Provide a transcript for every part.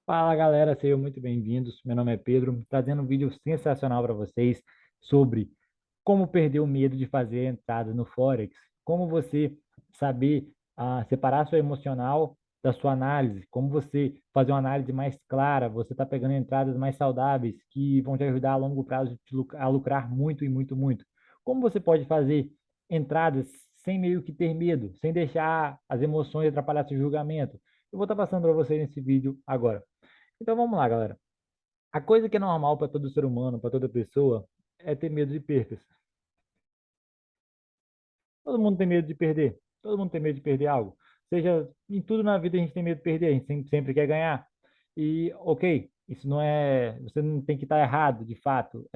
Fala galera, sejam muito bem-vindos. Meu nome é Pedro, trazendo um vídeo sensacional para vocês sobre como perder o medo de fazer entrada no Forex, como você saber separar seu emocional da sua análise, como você fazer uma análise mais clara, você está pegando entradas mais saudáveis que vão te ajudar a longo prazo a lucrar muito e muito, muito. Como você pode fazer entradas sem meio que ter medo, sem deixar as emoções atrapalhar seu julgamento. Eu vou estar passando para vocês nesse vídeo agora. Então vamos lá, galera. A coisa que é normal para todo ser humano, para toda pessoa, é ter medo de percas. Todo mundo tem medo de perder. Todo mundo tem medo de perder algo. Seja em tudo na vida a gente tem medo de perder, a gente sempre quer ganhar. E ok, isso não é. Você não tem que estar errado, de fato,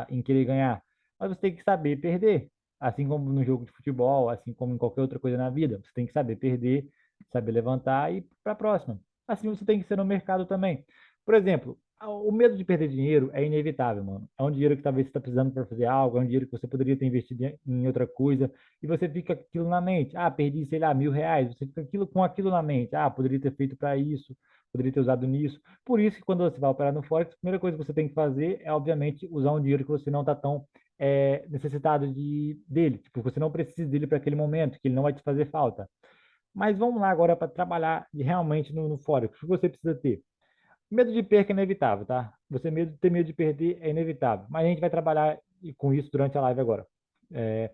em querer ganhar. Mas você tem que saber perder. Assim como no jogo de futebol, assim como em qualquer outra coisa na vida. Você tem que saber perder, saber levantar e ir para a próxima. Assim você tem que ser no mercado também. Por exemplo, o medo de perder dinheiro é inevitável, mano. É um dinheiro que talvez você está precisando para fazer algo, é um dinheiro que você poderia ter investido em outra coisa e você fica com aquilo na mente. Ah, perdi, sei lá, R$ 1.000. Você fica com aquilo na mente. Ah, poderia ter feito para isso, poderia ter usado nisso. Por isso que quando você vai operar no Forex, a primeira coisa que você tem que fazer é, obviamente, usar um dinheiro que você não está tão necessitado dele. Tipo, você não precisa dele para aquele momento, que ele não vai te fazer falta. Mas vamos lá agora para trabalhar realmente no Forex. O que você precisa ter? Medo de perca é inevitável, tá? Ter medo de perder é inevitável. Mas a gente vai trabalhar com isso durante a live agora. É,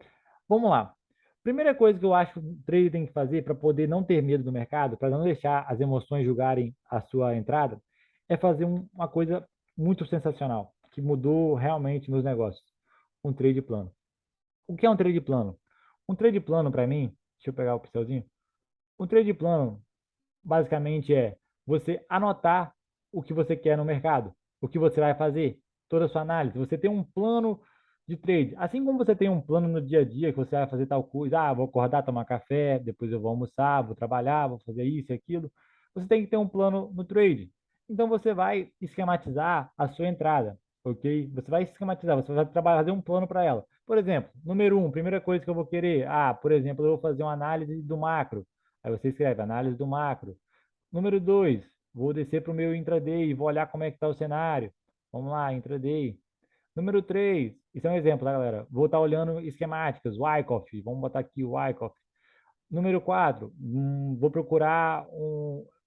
vamos lá. Primeira coisa que eu acho que o trader tem que fazer para poder não ter medo do mercado, para não deixar as emoções julgarem a sua entrada, é fazer uma coisa muito sensacional, que mudou realmente meus negócios. Um trade plano. O que é um trade plano? Um trade plano, para mim, deixa eu pegar o pincelzinho. Um trade plano basicamente é você anotar o que você quer no mercado, o que você vai fazer, toda a sua análise. Você tem um plano de trade. Assim como você tem um plano no dia a dia que você vai fazer tal coisa, vou acordar, tomar café, depois eu vou almoçar, vou trabalhar, vou fazer isso e aquilo. Você tem que ter um plano no trade. Então você vai esquematizar a sua entrada, ok? Você vai esquematizar, você vai trabalhar, fazer um plano para ela. Por exemplo, número um, primeira coisa que eu vou querer, por exemplo, eu vou fazer uma análise do macro. Aí você escreve análise do macro. Número 2, vou descer para o meu intraday e vou olhar como é que está o cenário. Vamos lá, intraday. Número 3, isso é um exemplo, tá, galera? Vou estar olhando esquemáticas, Wyckoff, vamos botar aqui o Wyckoff. Número 4, vou procurar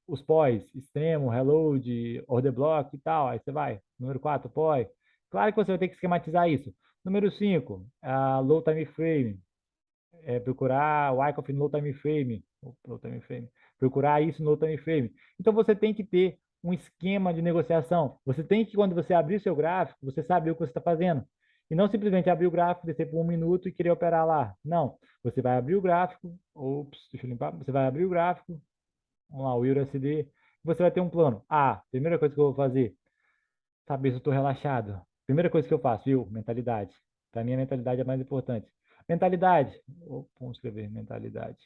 os pós, extremo, reload, order block e tal. Aí você vai. Número 4, pós. Claro que você vai ter que esquematizar isso. Número 5, low time frame, procurar o Wyckoff no time frame, no time frame, procurar isso no time frame. Então você tem que ter um esquema de negociação. Você tem que, quando você abrir seu gráfico, você saber o que você está fazendo. E não simplesmente abrir o gráfico, descer por 1 minuto e querer operar lá. Não. Você vai abrir o gráfico, ops, deixa eu limpar. Você vai abrir o gráfico, vamos lá, o USD, você vai ter um plano. Primeira coisa que eu vou fazer, saber se eu estou relaxado. Primeira coisa que eu faço, viu? Mentalidade. Para mim, a mentalidade é mais importante. Mentalidade. Vamos escrever mentalidade.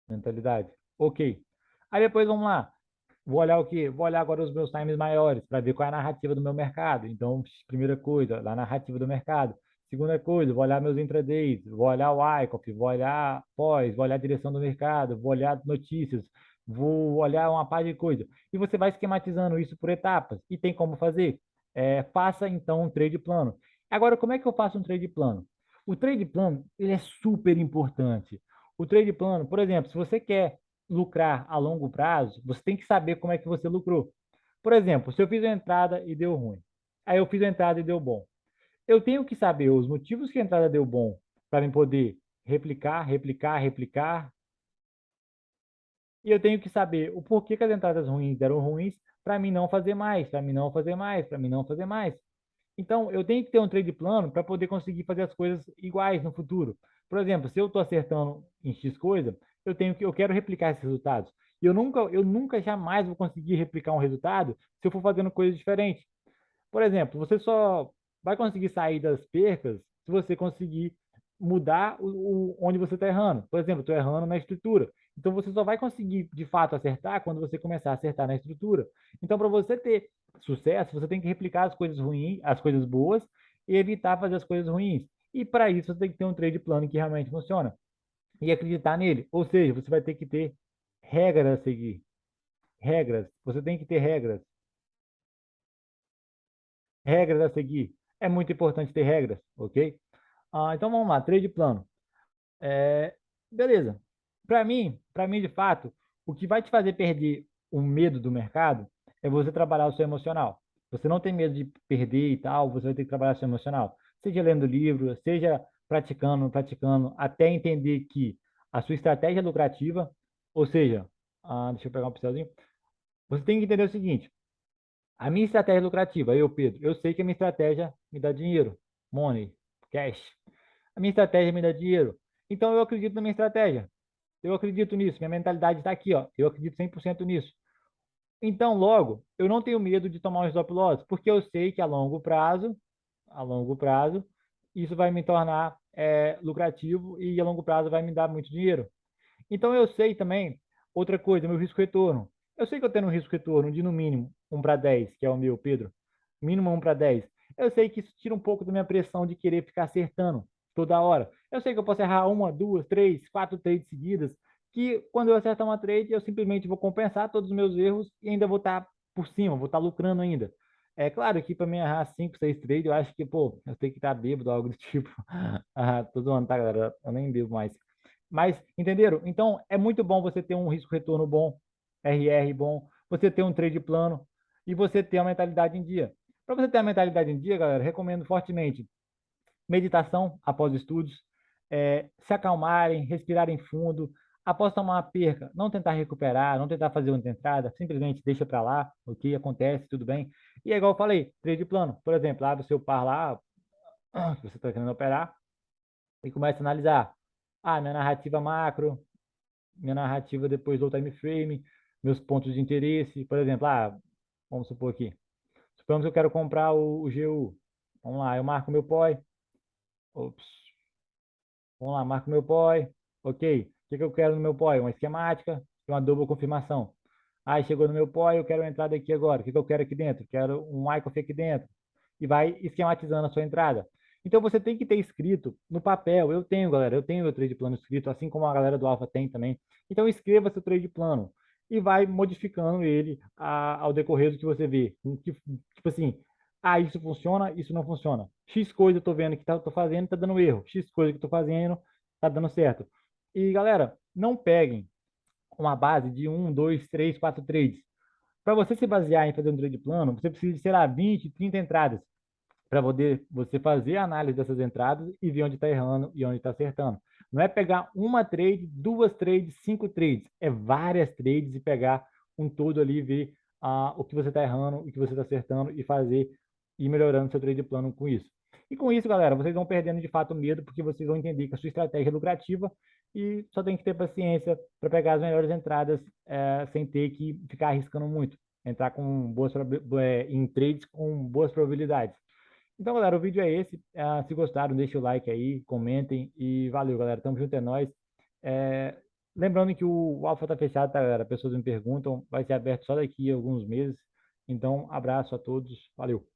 Mentalidade. Ok. Aí depois vamos lá. Vou olhar o quê? Vou olhar agora os meus times maiores para ver qual é a narrativa do meu mercado. Então, primeira coisa, a narrativa do mercado. Segunda coisa, vou olhar meus intradays, vou olhar o ICOP, vou olhar pós, vou olhar a direção do mercado, vou olhar notícias, vou olhar uma parte de coisa. E você vai esquematizando isso por etapas. E tem como fazer? Faça então um trade plano. Agora, como é que eu faço um trade plano? O trade plano, ele é super importante. O trade plano, por exemplo, se você quer lucrar a longo prazo, você tem que saber como é que você lucrou. Por exemplo, se eu fiz a entrada e deu ruim, aí eu fiz a entrada e deu bom. Eu tenho que saber os motivos que a entrada deu bom para mim poder replicar, replicar, replicar. E eu tenho que saber o porquê que as entradas ruins deram ruins para mim não fazer mais, para mim não fazer mais, para mim não fazer mais. Então, eu tenho que ter um trade plano para poder conseguir fazer as coisas iguais no futuro. Por exemplo, se eu estou acertando em X coisa, eu quero replicar esses resultados. E eu nunca jamais vou conseguir replicar um resultado se eu for fazendo coisas diferentes. Por exemplo, você só vai conseguir sair das percas se você conseguir mudar onde você está errando. Por exemplo, estou errando na estrutura. Então, você só vai conseguir, de fato, acertar quando você começar a acertar na estrutura. Então, para você ter sucesso, você tem que replicar as coisas ruins, as coisas boas e evitar fazer as coisas ruins. E para isso, você tem que ter um trade plano que realmente funciona e acreditar nele. Ou seja, você vai ter que ter regras a seguir regras. Você tem que ter regras, regras a seguir. É muito importante ter regras, ok? Então vamos lá, trade plano. É, beleza. Para mim, de fato, o que vai te fazer perder o medo do mercado é você trabalhar o seu emocional. Você não tem medo de perder e tal, você vai ter que trabalhar o seu emocional. Seja lendo livro, seja praticando, praticando, até entender que a sua estratégia é lucrativa, ou seja, deixa eu pegar um pincelzinho. Você tem que entender o seguinte: a minha estratégia é lucrativa, eu, Pedro, eu sei que a minha estratégia me dá dinheiro, money, cash. A minha estratégia me dá dinheiro. Então eu acredito na minha estratégia. Eu acredito nisso. Minha mentalidade está aqui, ó. Eu acredito 100% nisso. Então, logo, eu não tenho medo de tomar um stop loss, porque eu sei que a longo prazo, isso vai me tornar lucrativo e a longo prazo vai me dar muito dinheiro. Então eu sei também, outra coisa, meu risco retorno. Eu sei que eu tenho um risco retorno de no mínimo 1 para 10, que é o meu, Pedro. Mínimo 1 para 10. Eu sei que isso tira um pouco da minha pressão de querer ficar acertando toda hora. Eu sei que eu posso errar uma, duas, três, quatro trades seguidas, que quando eu acertar uma trade, eu simplesmente vou compensar todos os meus erros e ainda vou estar por cima, vou estar lucrando ainda. É claro que para mim errar 5, 6 trades, eu acho que, pô, eu tenho que estar bêbado, algo do tipo. Tô zoando, tá, galera? Eu nem bebo mais. Mas, entenderam? Então, é muito bom você ter um risco-retorno bom, RR bom, você ter um trade plano e você ter a mentalidade em dia. Para você ter a mentalidade em dia, galera, recomendo fortemente meditação após estudos, se acalmarem, respirarem fundo, após tomar uma perca, não tentar recuperar, não tentar fazer outra entrada, simplesmente deixa para lá, o que acontece, tudo bem. E é igual eu falei, trade plano, por exemplo, abre o seu par lá, que você está querendo operar, e começa a analisar. Minha narrativa macro, minha narrativa depois do time frame, meus pontos de interesse, por exemplo, vamos supor aqui, suponhamos que eu quero comprar o GU, vamos lá, eu marco meu POI, ops, vamos lá, marco meu POI, ok, o que eu quero no meu POI? Uma esquemática e uma dupla confirmação. Chegou no meu POI, eu quero a entrada aqui agora, o que eu quero aqui dentro? Quero um ICOF aqui dentro, e vai esquematizando a sua entrada. Então você tem que ter escrito no papel. Eu tenho, galera, eu tenho meu trade plano escrito, assim como a galera do Alpha tem também. Então escreva seu trade plano e vai modificando ele ao decorrer do que você vê. Tipo assim, isso funciona, isso não funciona. X coisa eu tô vendo que tô fazendo, tá dando erro. X coisa que eu tô fazendo, tá dando certo. E galera, não peguem uma base de um, dois, três, quatro trades. Para você se basear em fazer um trade plano, você precisa de, sei lá, 20, 30 entradas para poder você fazer a análise dessas entradas e ver onde está errando e onde está acertando. Não é pegar uma trade, duas trades, cinco trades. É várias trades e pegar um todo ali e ver o que você está errando, o que você está acertando e fazer e melhorando seu trade plano com isso. E com isso, galera, vocês vão perdendo de fato o medo, porque vocês vão entender que a sua estratégia é lucrativa e só tem que ter paciência para pegar as melhores entradas sem ter que ficar arriscando muito. Entrar com em trades com boas probabilidades. Então, galera, o vídeo é esse. Se gostaram, deixa o like aí, comentem e valeu, galera. Tamo junto, é nóis. É, lembrando que o Alpha tá fechado, tá, galera? Pessoas me perguntam, vai ser aberto só daqui a alguns meses. Então, abraço a todos, valeu.